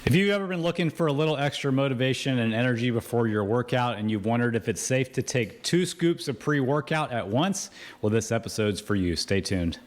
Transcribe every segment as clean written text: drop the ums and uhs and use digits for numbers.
If you've ever been looking for a little extra motivation and energy before your workout and you've wondered if it's safe to take 2 scoops of pre-workout at once, well, this episode's for you. Stay tuned.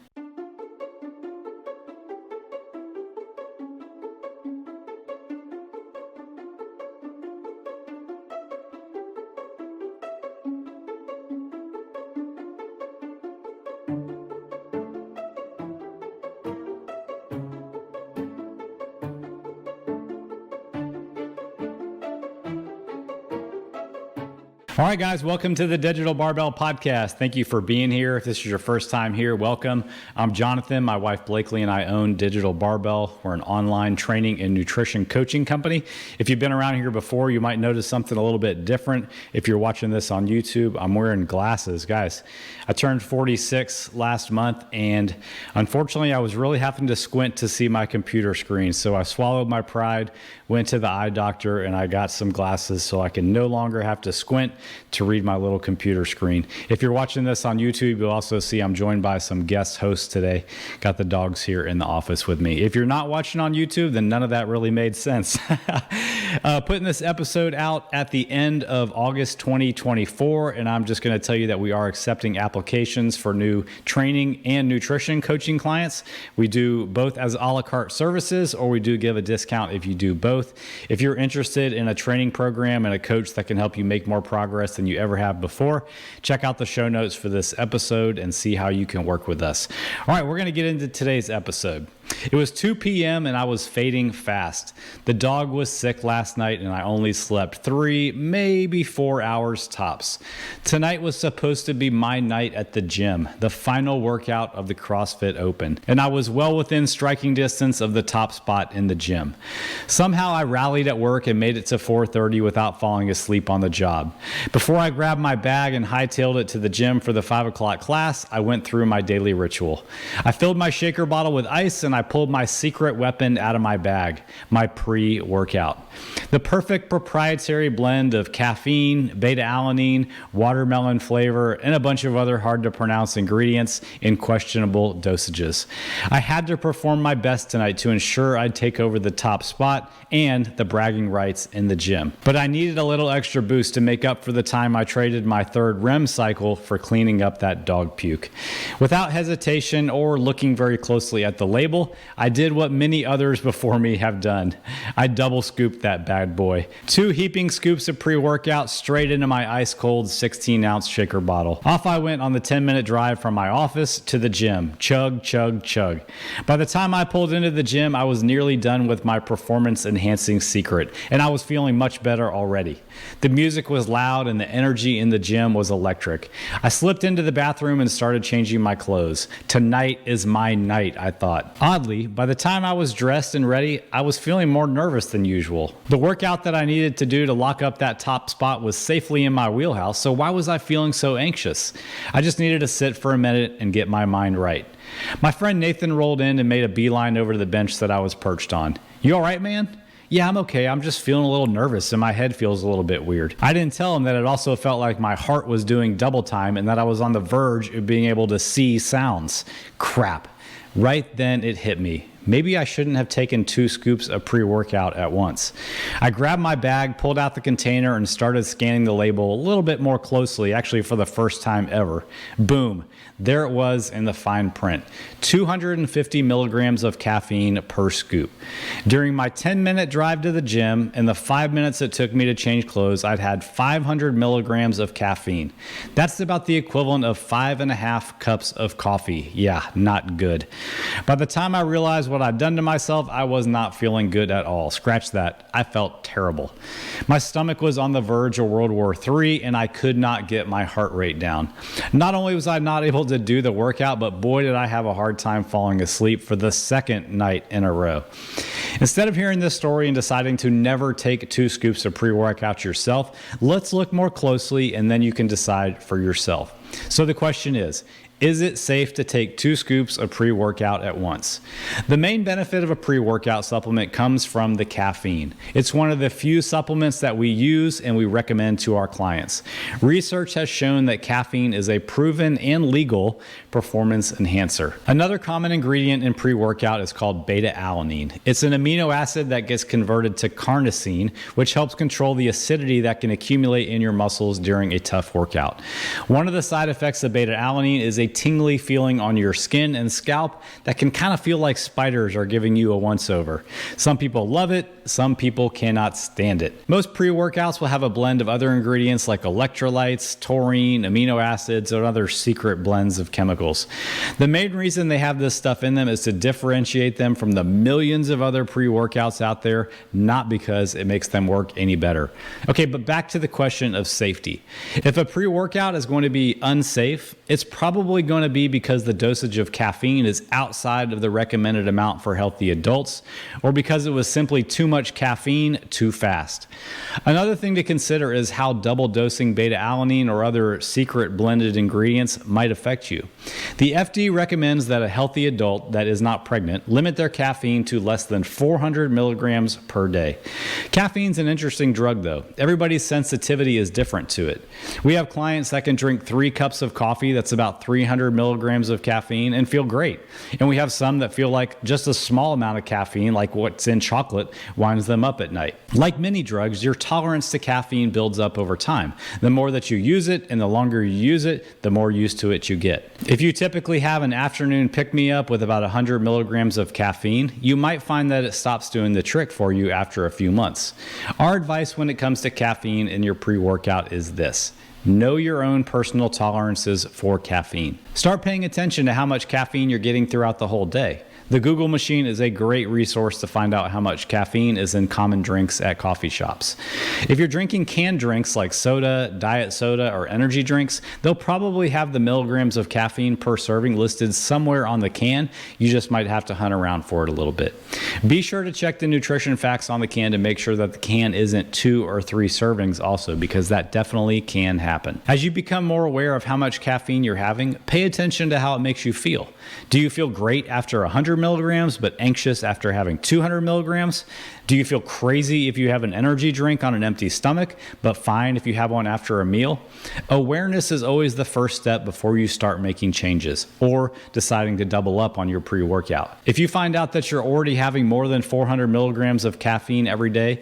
All right, guys, welcome to the Digital Barbell Podcast. Thank you for being here. If this is your first time here, welcome. I'm Jonathan. My wife Blakely and I own Digital Barbell. We're an online training and nutrition coaching company. If you've been around here before, you might notice something a little bit different. If you're watching this on YouTube, I'm wearing glasses. Guys, I turned 46 last month, and unfortunately, I was really having to squint to see my computer screen. So I swallowed my pride, went to the eye doctor, and I got some glasses so I can no longer have to squint to read my little computer screen. If you're watching this on YouTube, you'll also see I'm joined by some guest hosts today. Got the dogs here in the office with me. If you're not watching on YouTube, then none of that really made sense. Putting this episode out at the end of August 2024, and I'm just going to tell you that we are accepting applications for new training and nutrition coaching clients. We do both as a la carte services, or we do give a discount if you do both. If you're interested in a training program and a coach that can help you make more progress than you ever have before, check out the show notes for this episode and see how you can work with us. All right, we're going to get into today's episode. It was 2 p.m. and I was fading fast. The dog was sick last night and I only slept 3, maybe 4 hours tops. Tonight was supposed to be my night at the gym, the final workout of the CrossFit Open, and I was well within striking distance of the top spot in the gym. Somehow I rallied at work and made it to 4:30 without falling asleep on the job. Before I grabbed my bag and hightailed it to the gym for the 5 o'clock class, I went through my daily ritual. I filled my shaker bottle with ice and I pulled my secret weapon out of my bag, my pre-workout. The perfect proprietary blend of caffeine, beta-alanine, watermelon flavor, and a bunch of other hard-to-pronounce ingredients in questionable dosages. I had to perform my best tonight to ensure I'd take over the top spot and the bragging rights in the gym. But I needed a little extra boost to make up for the time I traded my 3rd REM cycle for cleaning up that dog puke. Without hesitation or looking very closely at the label, I did what many others before me have done. I double scooped that bad boy. 2 heaping scoops of pre-workout straight into my ice-cold 16-ounce shaker bottle. Off I went on the 10-minute drive from my office to the gym. Chug, chug, chug. By the time I pulled into the gym, I was nearly done with my performance-enhancing secret, and I was feeling much better already. The music was loud and the energy in the gym was electric. I slipped into the bathroom and started changing my clothes. Tonight is my night, I thought. Oddly, by the time I was dressed and ready, I was feeling more nervous than usual. The workout that I needed to do to lock up that top spot was safely in my wheelhouse, so why was I feeling so anxious? I just needed to sit for a minute and get my mind right. My friend Nathan rolled in and made a beeline over to the bench that I was perched on. "You all right, man?" "Yeah, I'm okay. I'm just feeling a little nervous and my head feels a little bit weird." I didn't tell him that it also felt like my heart was doing double time and that I was on the verge of being able to see sounds. Crap. Right then it hit me. Maybe I shouldn't have taken 2 scoops of pre-workout at once. I grabbed my bag, pulled out the container, and started scanning the label a little bit more closely, actually for the first time ever. Boom. There it was in the fine print. 250 milligrams of caffeine per scoop. During my 10-minute drive to the gym and the 5 minutes it took me to change clothes, I'd had 500 milligrams of caffeine. That's about the equivalent of 5.5 cups of coffee. Yeah, not good. By the time I realized what I'd done to myself, I was not feeling good at all. Scratch that. I felt terrible. My stomach was on the verge of World War III, and I could not get my heart rate down. Not only was I not able to do the workout, but boy, did I have a hard time falling asleep for the 2nd night in a row. Instead of hearing this story and deciding to never take 2 scoops of pre-workout yourself, let's look more closely and then you can decide for yourself. So the question is Is it safe to take 2 scoops of pre-workout at once? The main benefit of a pre-workout supplement comes from the caffeine. It's one of the few supplements that we use and we recommend to our clients. Research has shown that caffeine is a proven and legal performance enhancer. Another common ingredient in pre-workout is called beta-alanine. It's an amino acid that gets converted to carnosine, which helps control the acidity that can accumulate in your muscles during a tough workout. One of the side effects of beta-alanine is a tingly feeling on your skin and scalp that can kind of feel like spiders are giving you a once-over. Some people love it, some people cannot stand it. Most pre-workouts will have a blend of other ingredients like electrolytes, taurine, amino acids, and other secret blends of chemicals. The main reason they have this stuff in them is to differentiate them from the millions of other pre-workouts out there, not because it makes them work any better. Okay, but back to the question of safety. If a pre-workout is going to be unsafe, it's probably going to be because the dosage of caffeine is outside of the recommended amount for healthy adults, or because it was simply too much caffeine too fast. Another thing to consider is how double dosing beta-alanine or other secret blended ingredients might affect you. The FDA recommends that a healthy adult that is not pregnant limit their caffeine to less than 400 milligrams per day. Caffeine's an interesting drug though. Everybody's sensitivity is different to it. We have clients that can drink 3 cups of coffee that's about 300 milligrams of caffeine and feel great. And we have some that feel like just a small amount of caffeine, like what's in chocolate, winds them up at night. Like many drugs, your tolerance to caffeine builds up over time. The more that you use it and the longer you use it, the more used to it you get. If you typically have an afternoon pick-me-up with about 100 milligrams of caffeine, you might find that it stops doing the trick for you after a few months. Our advice when it comes to caffeine in your pre-workout is this: know your own personal tolerances for caffeine. Start paying attention to how much caffeine you're getting throughout the whole day. The Google machine is a great resource to find out how much caffeine is in common drinks at coffee shops. If you're drinking canned drinks like soda, diet soda, or energy drinks, they'll probably have the milligrams of caffeine per serving listed somewhere on the can. You just might have to hunt around for it a little bit. Be sure to check the nutrition facts on the can to make sure that the can isn't 2 or 3 servings also, because that definitely can happen. As you become more aware of how much caffeine you're having, pay attention to how it makes you feel. Do you feel great after 100 milligrams, but anxious after having 200 milligrams? Do you feel crazy if you have an energy drink on an empty stomach, but fine if you have one after a meal? Awareness is always the first step before you start making changes or deciding to double up on your pre-workout. If you find out that you're already having more than 400 milligrams of caffeine every day,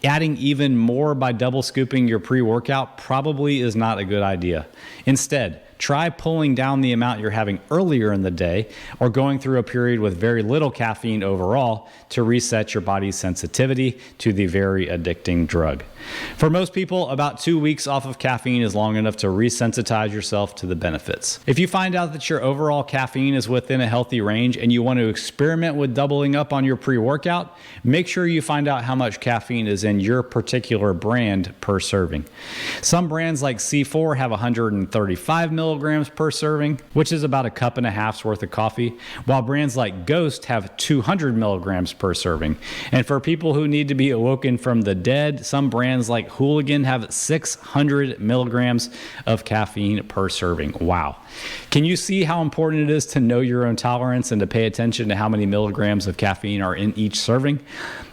adding even more by double scooping your pre-workout probably is not a good idea. Instead, try pulling down the amount you're having earlier in the day or going through a period with very little caffeine overall to reset your body's sensitivity to the very addicting drug. For most people, about 2 weeks off of caffeine is long enough to resensitize yourself to the benefits. If you find out that your overall caffeine is within a healthy range and you want to experiment with doubling up on your pre-workout, make sure you find out how much caffeine is in your particular brand per serving. Some brands like C4 have 135 milligrams per serving, which is about a cup and a half's worth of coffee, while brands like Ghost have 200 milligrams per serving. And for people who need to be awoken from the dead, some brands like Hooligan have 600 milligrams of caffeine per serving. Wow. Can you see how important it is to know your own tolerance and to pay attention to how many milligrams of caffeine are in each serving?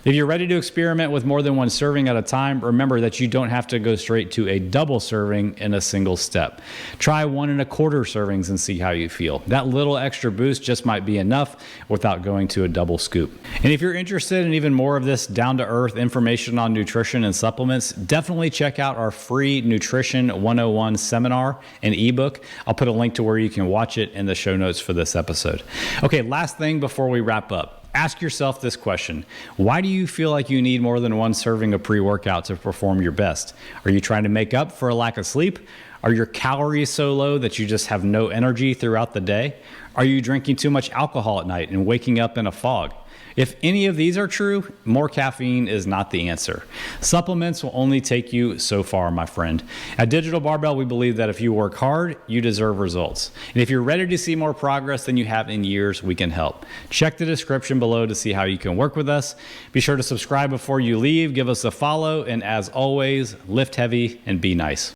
If you're ready to experiment with more than 1 serving at a time, remember that you don't have to go straight to a double serving in a single step. Try 1 1/4 servings and see how you feel. That little extra boost just might be enough without going to a double scoop. And if you're interested in even more of this down-to-earth information on nutrition and supplements, definitely check out our free Nutrition 101 seminar and ebook. I'll put a link to where you can watch it in the show notes for this episode. Okay, last thing before we wrap up. Ask yourself this question: why do you feel like you need more than 1 serving of pre-workout to perform your best? Are you trying to make up for a lack of sleep? Are your calories so low that you just have no energy throughout the day? Are you drinking too much alcohol at night and waking up in a fog? If any of these are true, more caffeine is not the answer. Supplements will only take you so far, my friend. At Digital Barbell, we believe that if you work hard, you deserve results. And if you're ready to see more progress than you have in years, we can help. Check the description below to see how you can work with us. Be sure to subscribe before you leave, give us a follow, and as always, lift heavy and be nice.